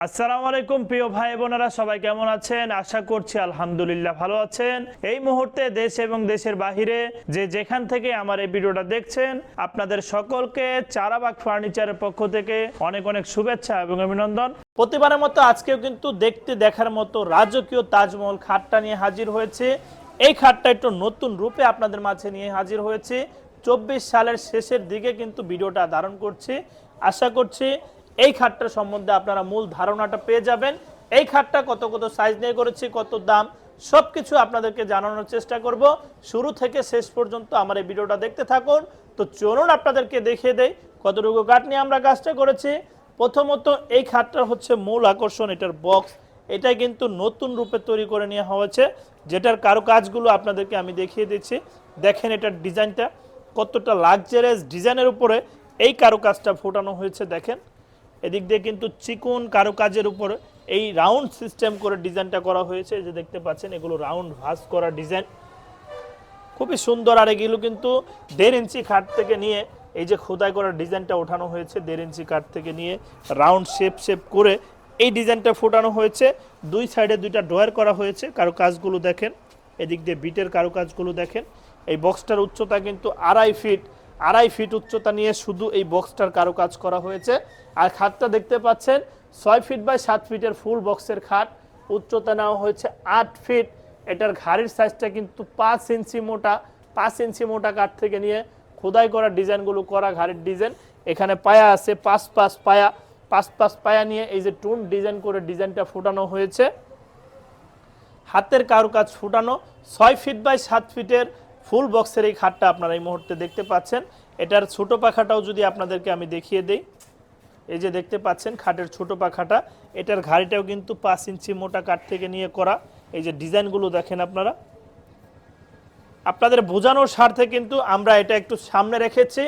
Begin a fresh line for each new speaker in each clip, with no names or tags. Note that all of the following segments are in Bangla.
আসসালামু আলাইকুম প্রিয় ভাই বোনেরা, সবাই কেমন আছেন? আশা করছি আলহামদুলিল্লাহ ভালো আছেন। এই মুহূর্তে দেশ এবং দেশের বাহিরে যে যেখান থেকে আমার এই ভিডিওটা দেখছেন, আপনাদের সকলকে চারাবাগ ফার্নিচারের পক্ষ থেকে অনেক অনেক শুভেচ্ছা এবং অভিনন্দন। প্রতিবারের মতো আজকেও কিন্তু দেখতে দেখার মতো রাজকীয় তাজমহল খাটটা নিয়ে হাজির হয়েছে। এই খাটটা একটু নতুন রূপে আপনাদের মাঝে নিয়ে হাজির হয়েছে। 24 সালের শেষের দিকে কিন্তু ভিডিওটা ধারণ করছি। আশা করছি এই খাটটার সম্বন্ধে আপনারা মূল ধারণাটা পেয়ে যাবেন। এই খাটটা কত কত সাইজ নিয়ে করেছি, কত দাম, সবকিছু আপনাদেরকে জানানোর চেষ্টা করব। শুরু থেকে শেষ পর্যন্ত আমার এই ভিডিওটা দেখতে থাকুন। তো চলুন আপনাদেরকে দেখিয়ে দেই কতটুকু কাঠ নিয়ে আমরা কাজটা করেছি। প্রথমত এই খাটটা হচ্ছে মূল আকর্ষণ, এটার বক্স। এটা কিন্তু নতুন রূপে তৈরি করে নেওয়া হয়েছে, যেটার কারুকাজগুলো আপনাদেরকে আমি দেখিয়ে দিচ্ছি। দেখেন এটার ডিজাইনটা কতটা লাক্সারিয়াস ডিজাইনের উপরে এই কারুকাজটা ফোটানো হয়েছে। দেখেন এদিক দিয়ে কিন্তু চিকন কারুকাজের উপর এই রাউন্ড সিস্টেম করে ডিজাইনটা করা হয়েছে। যে দেখতে পাচ্ছেন এগুলো রাউন্ড ভাঁজ করা ডিজাইন, খুবই সুন্দর। আর এগুলো কিন্তু 1.5 ইঞ্চি খাট থেকে নিয়ে এই যে খোদাই করার ডিজাইনটা ওঠানো হয়েছে, 1.5 ইঞ্চি কাঠ থেকে নিয়ে রাউন্ড শেপ করে এই ডিজাইনটা ফোটানো হয়েছে। দুই সাইডে দুইটা ড্রয়ার করা হয়েছে। কারুকাজগুলো দেখেন, এদিক দিয়ে বিটের কারুকাজগুলো দেখেন। এই বক্সটার উচ্চতা কিন্তু 2.5 ফিট উচ্চতা নিয়ে শুধু এই বক্সটার কারুকাজ করা হয়েছে। আর খাটটা দেখতে পাচ্ছেন 6 ফিট বাই 7 ফিটের ফুল বক্সের খাট, উচ্চতা নেওয়া হয়েছে 8 ফিট। এটার ঘাড়ির সাইজটা কিন্তু 5 ইঞ্চি মোটা কাঠ থেকে নিয়ে খোদাই করা ডিজাইনগুলো করা ঘাড়ির ডিজাইন। এখানে পায়া আছে 5 পায়া নিয়ে এই যে টুন ডিজাইন করে ডিজাইনটা ফোটানো হয়েছে। হাতের কারুকাজ ফুটানো 6 ফিট বাই 7 ফিটের ফুল বক্সের এই খাটটা আপনারা এই মুহূর্তে দেখতে পাচ্ছেন। এটার ছোট পাখাটাও যদি আপনাদেরকে আমি দেখিয়ে দেই, এই যে দেখতে পাচ্ছেন খাটের ছোট পাখাটা। এটার ঘাড়িটাও কিন্তু 5 ইঞ্চি মোটা কাঠ থেকে নিয়ে করা। এই যে ডিজাইনগুলো দেখেন আপনারা, আপনাদের বোঝানোর স্বার্থে কিন্তু আমরা এটা একটু সামনে রেখেছি,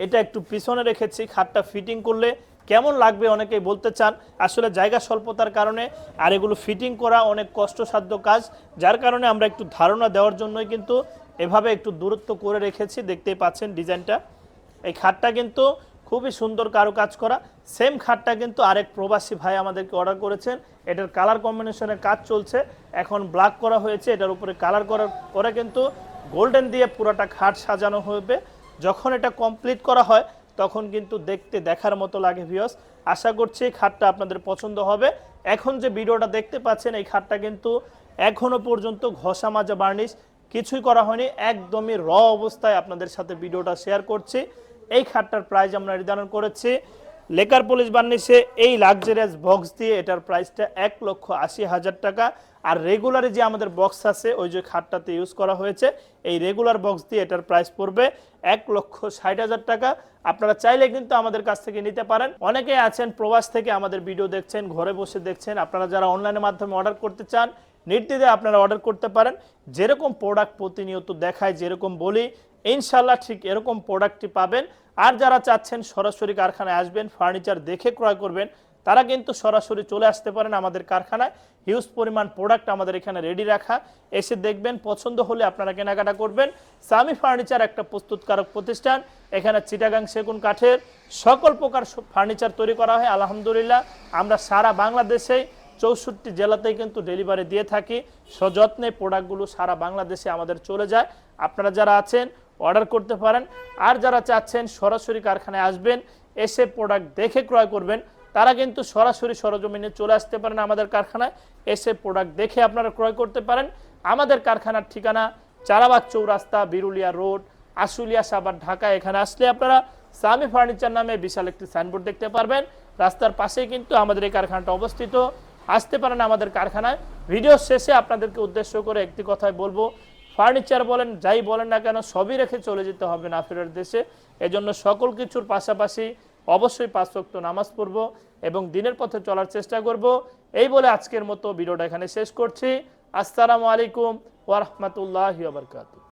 এটা একটু পিছনে রেখেছি। খাটটা ফিটিং করলে কেমন লাগবে অনেকেই বলতে চান। আসলে জায়গা স্বল্পতার কারণে আর এগুলো ফিটিং করা অনেক কষ্টসাধ্য কাজ, যার কারণে আমরা একটু ধারণা দেওয়ার জন্যই কিন্তু এভাবে একটু দূরত্ব করে রেখেছি। দেখতেই পাচ্ছেন ডিজাইনটা। এই খাটটা কিন্তু খুবই সুন্দর কারুকাজ করা। সেম খাটটা কিন্তু আরেক প্রবাসী ভাই আমাদেরকে অর্ডার করেছেন। এটার কালার কম্বিনেশনের কাজ চলছে, এখন ব্ল্যাক করা হয়েছে। এটার উপরে কালার করে কিন্তু গোল্ডেন দিয়ে পুরোটা খাট সাজানো হবে। যখন এটা কমপ্লিট করা হয় তখন কিন্তু দেখতে দেখার মতো লাগে ভিউয়ার্স। আশা করছি খাটটা আপনাদের পছন্দ হবে। এখন যে ভিডিওটা দেখতে পাচ্ছেন এই খাটটা কিন্তু এখনো পর্যন্ত ঘষা মাজা বার্নিশ কিছুই করা হয়নি, একদমই র অবস্থায় আপনাদের সাথে ভিডিওটা শেয়ার করছি। এই খাটটার প্রাইস আমরা নির্ধারণ করেছি লেকার পলিশ বার্নিশে এই লাক্সারিয়াস বক্স দিয়ে এটার প্রাইসটা 1,80,000 টাকা। আর রেগুলারে যে আমাদের বক্স আছে ওই যে খাটটাতে ইউজ করা হয়েছে, এই রেগুলার বক্স দিয়ে এটার প্রাইস পড়বে 1,60,000 টাকা। আপনারা চাইলে কিন্তু আমাদের কাছ থেকে নিতে পারেন। অনেকেই আছেন প্রবাস থেকে আমাদের ভিডিও দেখছেন, ঘরে বসে দেখছেন। আপনারা যারা অনলাইনের মাধ্যমে অর্ডার করতে চান নির্দ্বিধায় আপনারা অর্ডার করতে পারেন। যেরকম প্রোডাক্ট প্রতিনিয়ত দেখায়, যেরকম বলি, ইনশাল্লাহ ঠিক এরকম প্রোডাক্টটি পাবেন। আর যারা চাচ্ছেন সরাসরি কারখানায় আসবেন, ফার্নিচার দেখে ক্রয় করবেন, তারা কিন্তু সরাসরি চলে আসতে পারেন আমাদের কারখানায়। হিউজ পরিমাণ প্রোডাক্ট আমাদের এখানে রেডি রাখা, এসে দেখবেন, পছন্দ হলে আপনারা কেনাকাটা করবেন। সামি ফার্নিচার একটা প্রস্তুতকারক প্রতিষ্ঠান। এখানে চিটাগাং সেগুন কাঠের সকল প্রকার ফার্নিচার তৈরি করা হয়। আলহামদুলিল্লাহ আমরা সারা বাংলাদেশেই 64 জেলাতেই কিন্তু ডেলিভারি দিয়ে থাকি। সযত্নে প্রোডাক্টগুলো সারা বাংলাদেশে আমাদের চলে যায়। আপনারা যারা আছেন অর্ডার করতে পারেন। আর যারা চাচ্ছেন সরাসরি কারখানায় আসবেন, এসে প্রোডাক্ট দেখে ক্রয় করবেন, তারা কিন্তু সরাসরি সরজমিনে চলে আসতে পারেন আমাদের কারখানায়। এসে প্রোডাক্ট দেখে আপনারা ক্রয় করতে পারেন। আমাদের কারখানার ঠিকানা চারাবাগ চৌরাস্তা, বিরুলিয়া রোড, আশুলিয়া, সাভার, ঢাকা। এখানে আসলে আপনারা সামি ফার্নিচার নামে বিশাল একটি সাইনবোর্ড দেখতে পারবেন। রাস্তার পাশেই কিন্তু আমাদের এই কারখানাটা অবস্থিত। আসতে পারেন আমাদের কারখানায়। ভিডিও শেষে আপনাদেরকে উদ্দেশ্য করে একটি কথাই বলবো, ফার্নিচার বলেন যাই বলেন না কেন সবই রেখে চলে যেতে হবে না ফেরার দেশে। এজন্য সকল কিছুর পাশাপাশি অবশ্যই 5 ওয়াক্ত নামাজ পড়ব এবং দিনের পথে চলার চেষ্টা করব। এই বলে আজকের মতো ভিডিওটা এখানে শেষ করছি। আসসালামু আলাইকুম ওয়া রাহমাতুল্লাহি ওয়া বারাকাতুহু।